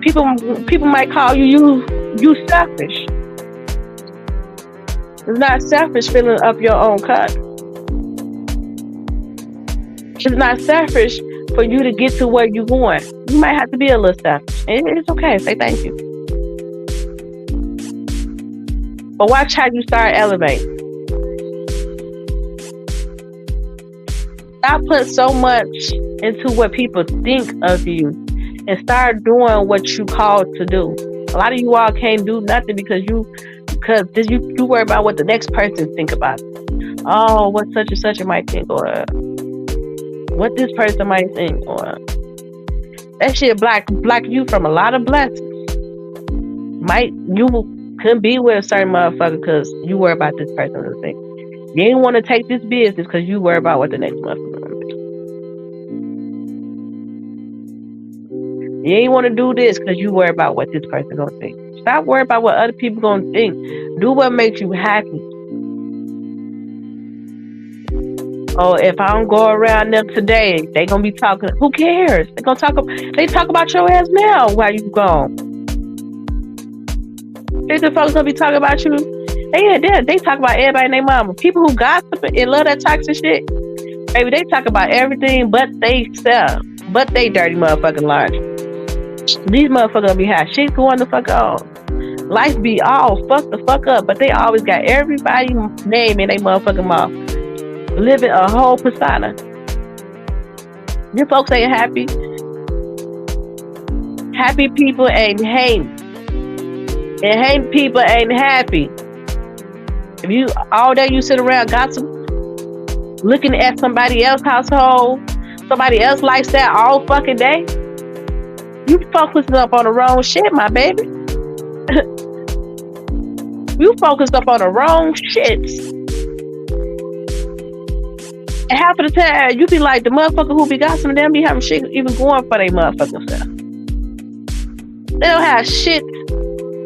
People might call you selfish. It's not selfish filling up your own cup. It's not selfish for you to get to where you're going. You might have to be a little selfish. It's okay. Say thank you. But watch how you start elevating. Stop putting so much into what people think of you and start doing what you called to do. A lot of you all can't do nothing because you worry about what the next person think about it. Oh, what such and such might think, or what this person might think, or that shit block you from a lot of blessings. You couldn't be with a certain motherfucker because you worry about this person to think. You ain't want to take this business because you worry about what the next motherfucker gonna think. You ain't want to do this because you worry about what this person gonna think. Stop worrying about what other people gonna think. Do what makes you happy. Oh, if I don't go around them today, they gonna be talking. Who cares? They talk about your ass now while you gone. If the folks gonna be talking about you, they talk about everybody and their mama. People who gossip and love that toxic shit, baby, they talk about everything but they self, but they dirty motherfucking laundry. These motherfuckers gonna be hot shit going the fuck on. Life be all fucked the fuck up, but they always got everybody's name in their motherfucking mouth. Living a whole persona. Your folks ain't happy. Happy people ain't hate. And hate people ain't happy. If you all day you sit around gossip, looking at somebody else's household, somebody else's lifestyle all fucking day, you focusing up on the wrong shit, my baby. You focused up on the wrong shit. And half of the time, you be like the motherfucker who be gossiping, they don't be having shit even going for their motherfucking self. They don't have shit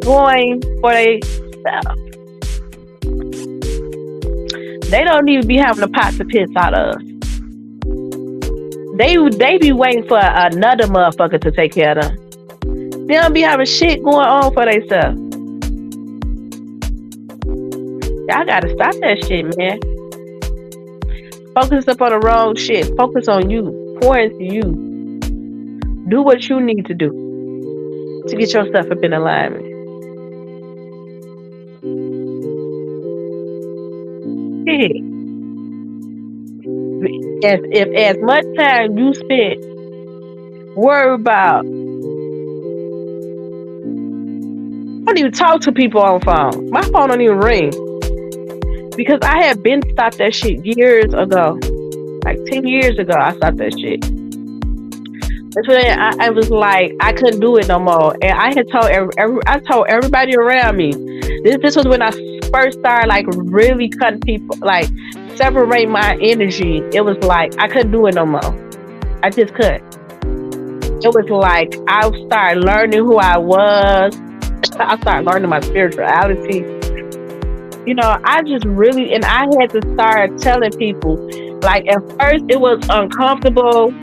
going for themselves. They don't even be having a pot to piss out of. They be waiting for another motherfucker to take care of them. They don't be having shit going on for themselves. Y'all gotta stop that shit, man. Focus up on the wrong shit. Focus on you. Pour into you. Do what you need to do to get yourself up in alignment. If as much time you spent worried about, I don't even talk to people on the phone. My phone don't even ring. Because I had been stopped that shit years ago. Like 10 years ago, I stopped that shit. That's when I was like, I couldn't do it no more. And I had told I told everybody around me. This was when I first started like really cutting people, like separate my energy. It was like I couldn't do it no more. I just couldn't. It was like I started learning who I was. I started learning my spirituality. You know, I just really, and I had to start telling people, like at first it was uncomfortable,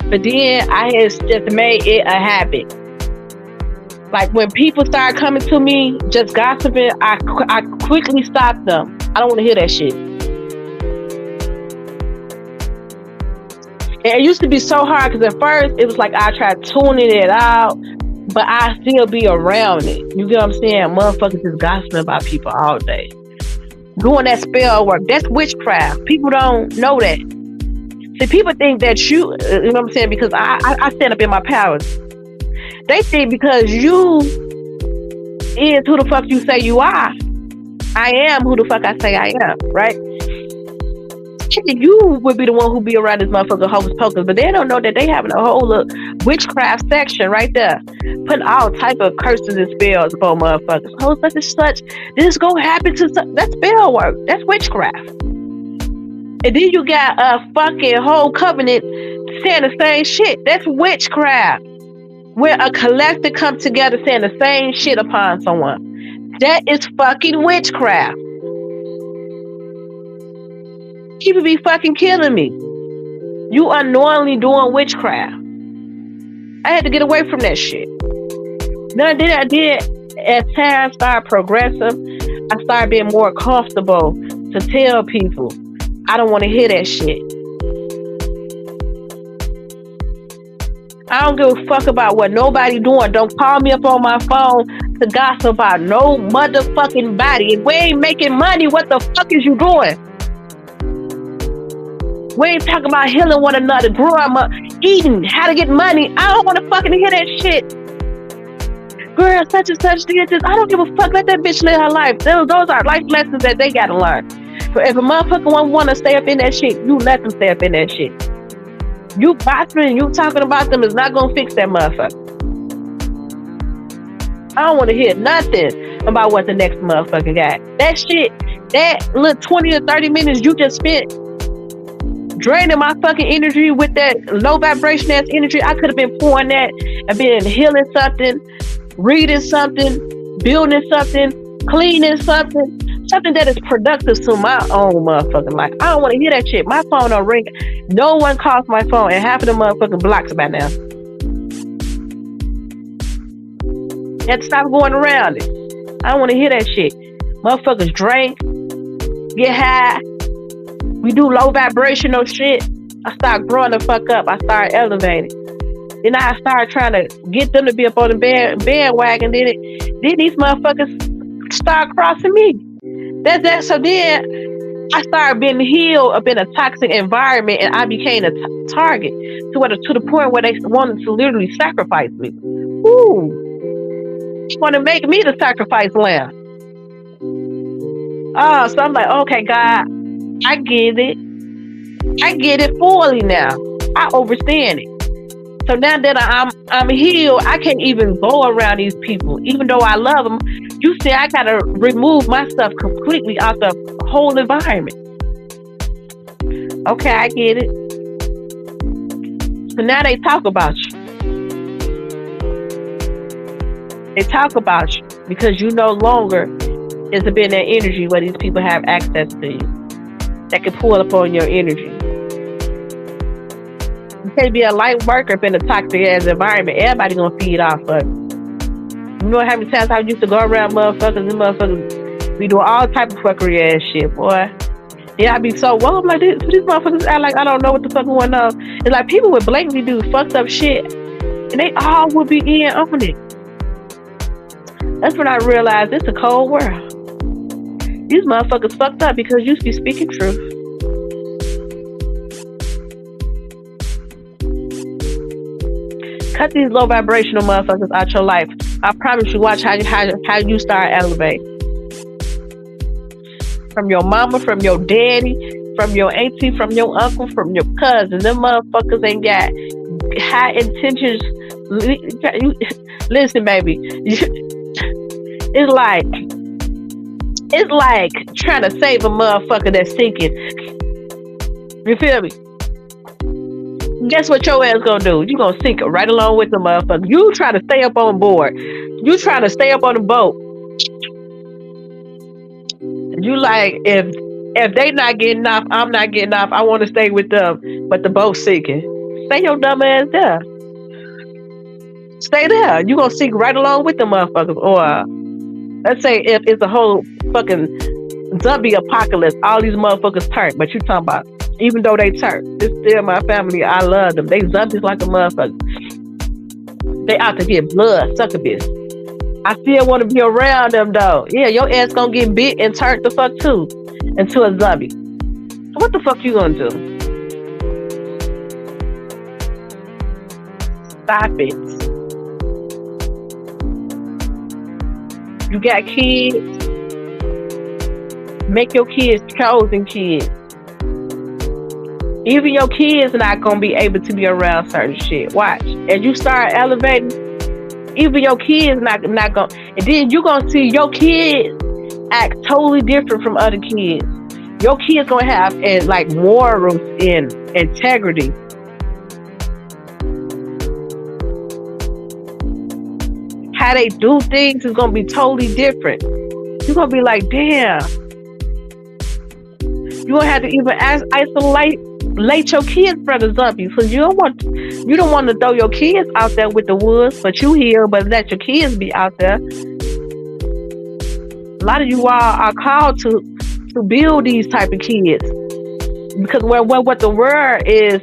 but then I had just made it a habit. Like when people started coming to me, just gossiping, I quickly stopped them. I don't want to hear that shit. And it used to be so hard because at first it was like I tried tuning it out, but I still be around it. You get what I'm saying? Motherfuckers just gossiping about people all day. Doing that spell work. That's witchcraft. People don't know that. See, people think that you know what I'm saying? Because I stand up in my powers. They think because you is who the fuck you say you are, I am who the fuck I say I am, right? You would be the one who be around this motherfucker hocus pocus, but they don't know that they having a whole witchcraft section right there, putting all type of curses and spells upon motherfuckers. Oh, such and such, this is gonna happen to such. That's spell work. That's witchcraft. And then you got a fucking whole covenant saying the same shit. That's witchcraft. Where a collective come together saying the same shit upon someone. That is fucking witchcraft. People be fucking killing me. You unknowingly doing witchcraft. I had to get away from that shit. Then I did. As time started progressing, I started being more comfortable to tell people, I don't want to hear that shit. I don't give a fuck about what nobody doing. Don't call me up on my phone to gossip about no motherfucking body. If we ain't making money, what the fuck is you doing? We ain't talking about healing one another, growing up, eating, how to get money. I don't want to fucking hear that shit. Girl, such and such did this. I don't give a fuck. Let that bitch live her life. Those are life lessons that they gotta learn. But if a motherfucker want to stay up in that shit, you let them stay up in that shit. You gossiping, you talking about them is not gonna fix that motherfucker. I don't want to hear nothing about what the next motherfucker got. That shit, that little 20 or 30 minutes you just spent draining my fucking energy with that low vibration ass energy. I could have been pouring that and been healing something, reading something, building something, cleaning something that is productive to my own motherfucking life. I don't want to hear that shit. My phone don't ring. No one calls my phone, and half of the motherfucking blocks by now. You have to stop going around it. I don't want to hear that shit. Motherfuckers drink, get high. We do low vibrational shit. I start growing the fuck up. I start elevating. Then I started trying to get them to be up on the bandwagon. Then these motherfuckers start crossing me. That's that. So then I started being healed up in a toxic environment, and I became a target to the point where they wanted to literally sacrifice me. Ooh, they want to make me the sacrifice lamb. Oh, so I'm like, okay, God, I get it. I get it fully now. I understand it. So now that I'm healed, I can't even go around these people, even though I love them. You see, I gotta remove myself completely out the whole environment. Okay, I get it. So now they talk about you. They talk about you because you no longer is to be in that energy where these people have access to you that can pull upon your energy. You can't be a light worker up in a toxic ass environment. Everybody gonna feed off of it. You know how many times I used to go around motherfuckers and motherfuckers be doing all type of fuckery ass shit, boy. Yeah, I be so I'm like, these motherfuckers act like I don't know what the fuck going on. It's like people would blatantly do fucked up shit and they all would be in on it. That's when I realized it's a cold world. These motherfuckers fucked up because you be speaking truth. Cut these low vibrational motherfuckers out your life. I promise you, watch how you start elevating. From your mama, from your daddy, from your auntie, from your uncle, from your cousin. Them motherfuckers ain't got high intentions. Listen, baby. It's like trying to save a motherfucker that's sinking. You feel me? Guess what your ass gonna do? You gonna sink it right along with the motherfucker. You try to stay up on board. You try to stay up on the boat. You like, if they not getting off, I'm not getting off. I want to stay with them, but the boat's sinking. Stay your dumb ass there. Stay there. You gonna sink right along with the motherfuckers. Or let's say if it's a whole fucking zombie apocalypse, all these motherfuckers turn, but you talking about, even though they turn, it's still my family. I love them. They zombies like a motherfucker. They out to get blood, succubus. I still want to be around them though. Yeah, your ass gonna get bit and turned the fuck too into a zombie. What the fuck you gonna do? Stop it. You got kids. Make your kids chosen kids. Even your kids not gonna be able to be around certain shit. Watch. As you start elevating, even your kids not gonna, and then you gonna see your kids act totally different from other kids. Your kids gonna have like morals and integrity. How they do things is gonna be totally different. You're gonna be like, damn. You gonna have to even isolate your kids from the zombies, because you don't want to throw your kids out there with the woods, but you here, but let your kids be out there. A lot of you all are called to build these type of kids, because what the world is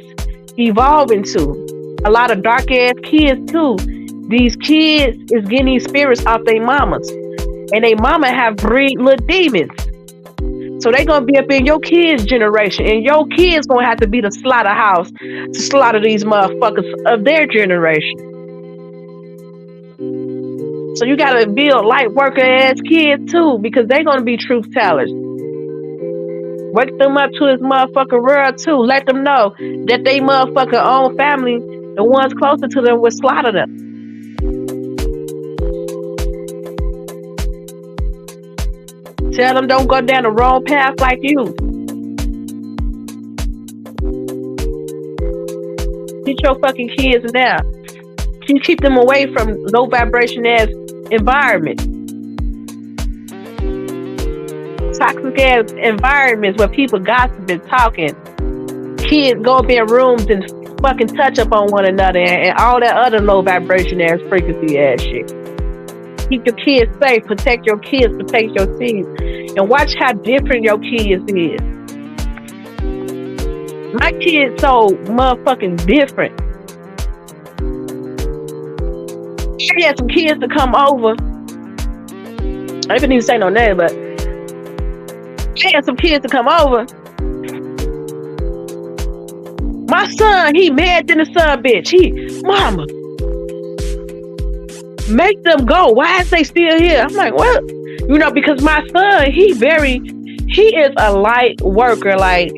evolving to, a lot of dark ass kids too. These kids is getting these spirits off their mamas, and they mama have breed little demons. So they gonna be up in your kids' generation, and your kids gonna have to be the slaughterhouse to slaughter these motherfuckers of their generation. So you gotta build light worker ass kids too, because they gonna be truth tellers. Wake them up to this motherfucking world too. Let them know that they motherfucking own family, the ones closer to them, will slaughter them. Tell them don't go down the wrong path like you. Teach your fucking kids now. Keep them away from low vibration ass environment. Toxic ass environments where people gossiping, talking. Kids go up in rooms and fucking touch up on one another and all that other low vibration ass frequency ass shit. Keep your kids safe, protect your kids, protect your seeds, and watch how different your kids is. My kids so motherfucking different. I had some kids to come over. I didn't even say no name, but I had some kids to come over. My son, he mad than the son bitch. Mama, make them go. Why is they still here? I'm like, well, because my son, he is a light worker. Like,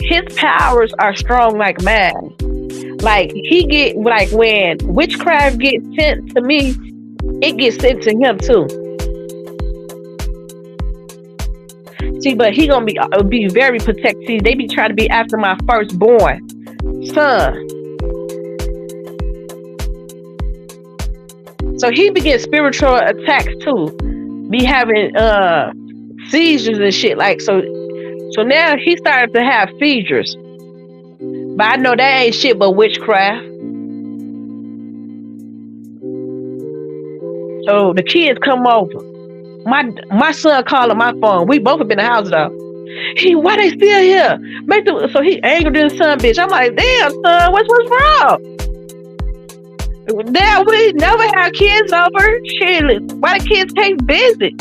his powers are strong like mine. Like, he get, like, when witchcraft gets sent to me, it gets sent to him too. See, but he gonna be very protective. See, they be trying to be after my firstborn son. So he be getting spiritual attacks too. Be having seizures and shit. Like, so now he started to have seizures. But I know that ain't shit but witchcraft. So the kids come over. My son calling my phone. We both have been in the house though. Why they still here? So he angry than the son bitch. I'm like, damn son, what's wrong? Damn, we never have kids over. Shit, why the kids can't visit?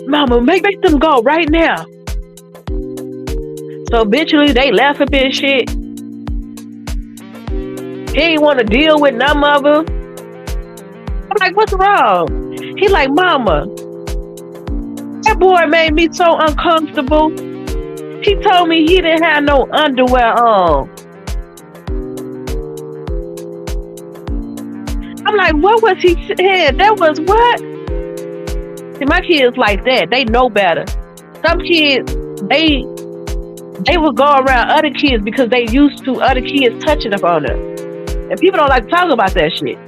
Mama, make them go right now. So eventually they left up and shit. He ain't want to deal with none of them. I'm like, what's wrong? He like, mama, that boy made me so uncomfortable. He told me he didn't have no underwear on. I'm like, what was he saying? That was what? See, my kids like that. They know better. Some kids, they will go around other kids because they used to other kids touching up on them. And people don't like to talk about that shit.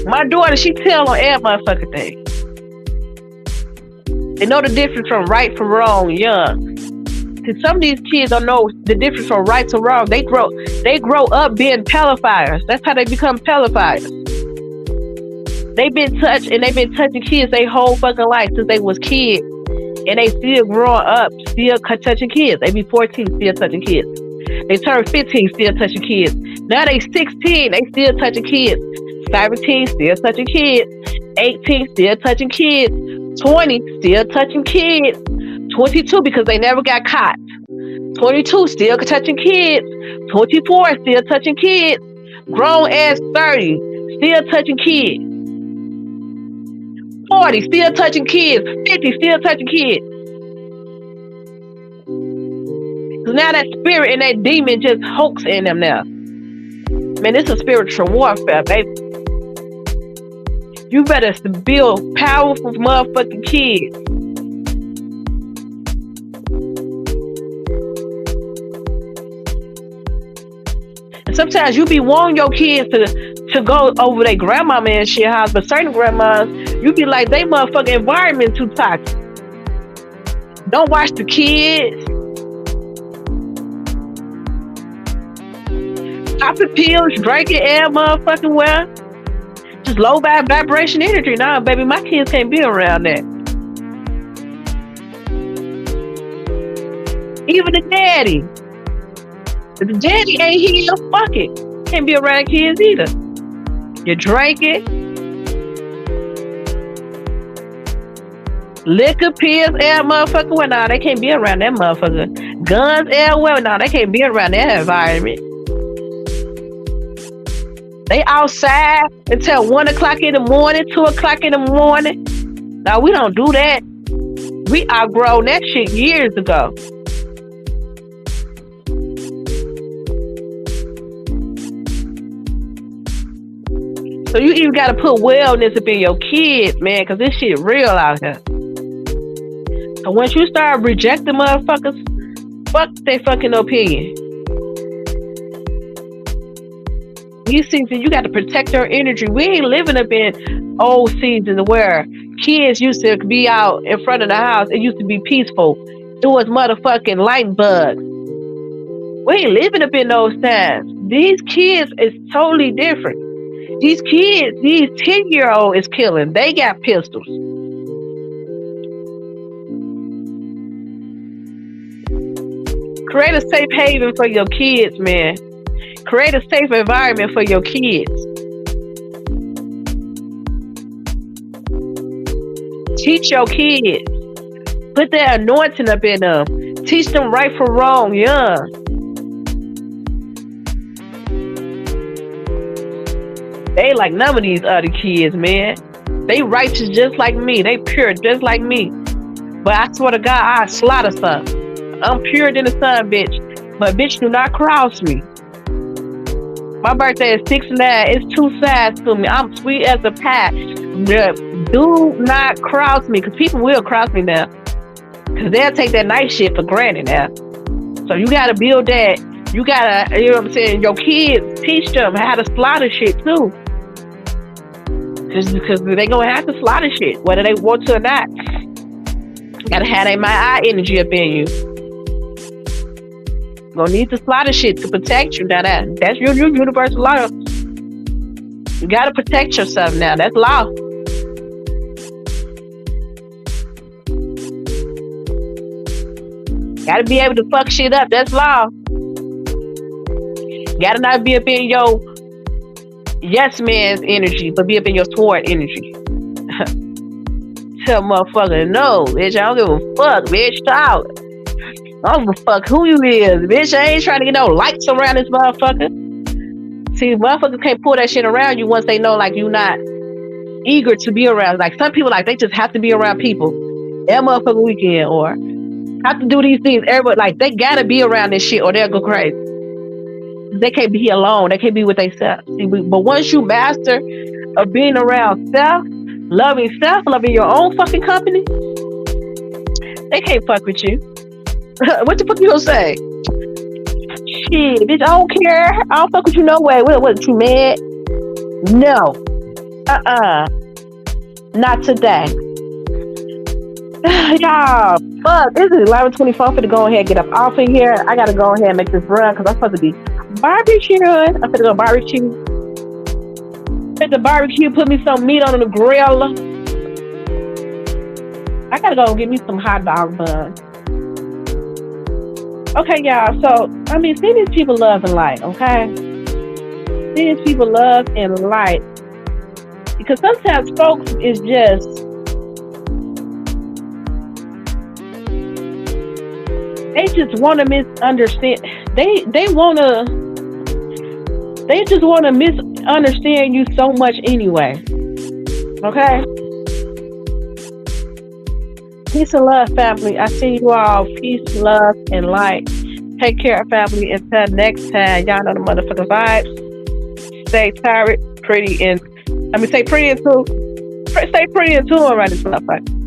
My daughter, she tell on every motherfucking thing. They know the difference from right from wrong young. See, some of these kids don't know the difference from right to wrong. They grow up being pelophiles. That's how they become pelophiles. They've been touched and they've been touching kids their whole fucking life since they was kids. And they still growing up, still touching kids. They be 14, still touching kids. They turn 15, still touching kids. Now they 16, they still touching kids. 17, still touching kids. 18, still touching kids. 20, still touching kids. 22, because they never got caught. 22, still touching kids. 24, still touching kids. Grown ass 30, still touching kids. 40, still touching kids. 50, still touching kids. Because now that spirit and that demon just hoax in them now. Man, it's a spiritual warfare, baby. You better build powerful motherfucking kids. And sometimes you be wanting your kids to go over their grandmama and shit house, but certain grandmas, you be like, they motherfucking environment too toxic. Don't watch the kids. Popping pills, drinking air, motherfucking well. Just low vibration energy. Nah, baby, my kids can't be around that. Even the daddy. If the daddy ain't here, fuck it. Can't be around kids either. You drink it. Liquor, pills, air, motherfucker. Well, nah, they can't be around that motherfucker. Guns, air, well, nah, they can't be around that environment. They outside until 1 o'clock in the morning, 2 o'clock in the morning. Now, we don't do that. We outgrown that shit years ago. So you even got to put wellness up in your kids, man, because this shit real out here. So once you start rejecting motherfuckers, fuck their fucking opinion. These seasons, you got to protect your energy. We ain't living up in old seasons where kids used to be out in front of the house. It used to be peaceful. It was motherfucking light bugs. We ain't living up in those times. These kids is totally different. These kids, these 10-year-olds is killing. They got pistols. Create a safe haven for your kids, man. Create a safe environment for your kids. Teach your kids. Put that anointing up in them. Teach them right from wrong young. They like none of these other kids, man. They righteous just like me. They pure just like me. But I swear to God, I slaughter some. I'm purer than the sun, bitch. But bitch, do not cross me. My birthday is 6'9". It's 2 sides to me. I'm sweet as a pie. Do not cross me, because people will cross me now. Because they'll take that nice shit for granted now. So you got to build that. You got to, you know what I'm saying? Your kids, teach them how to slaughter shit too. Because they're going to have to slaughter shit, whether they want to or not. Got to have that my eye energy up in you. Gonna need to slaughter shit to protect you. Now that's your universal law. You gotta protect yourself now. That's law. Gotta be able to fuck shit up. That's law. Gotta not be up in your yes man's energy, but be up in your sword energy. Tell motherfucker no, bitch. I don't give a fuck, bitch. Talk. I don't give a fuck who you is, bitch. I ain't trying to get no likes around this motherfucker. See, motherfuckers can't pull that shit around you once they know like you not eager to be around. Like some people, like they just have to be around people every motherfucking weekend or have to do these things. Everybody like they gotta be around this shit or they'll go crazy. They can't be alone. They can't be with themselves. But once you master of being around self, loving your own fucking company, they can't fuck with you. What the fuck you gonna say? Shit, bitch, I don't care. I don't fuck with you no way. What you mad? No. Not today. Y'all, fuck. This is 11:24. I'm finna go ahead and get up off of here. I gotta go ahead and make this run because I'm supposed to be barbecuing. I'm finna go barbecue. Hit the barbecue, put me some meat on the grill. I gotta go get me some hot dog buns. Okay, y'all. So, I mean, see these people love and light, okay? See these people love and light. Because sometimes folks is just they just want to misunderstand. They just want to misunderstand you so much anyway. Okay? Peace and love, family. I see you all. Peace, love, and light. Take care, family. Until next time, y'all know the motherfucking vibes. Stay tired, pretty, and stay pretty and tune around this motherfucker.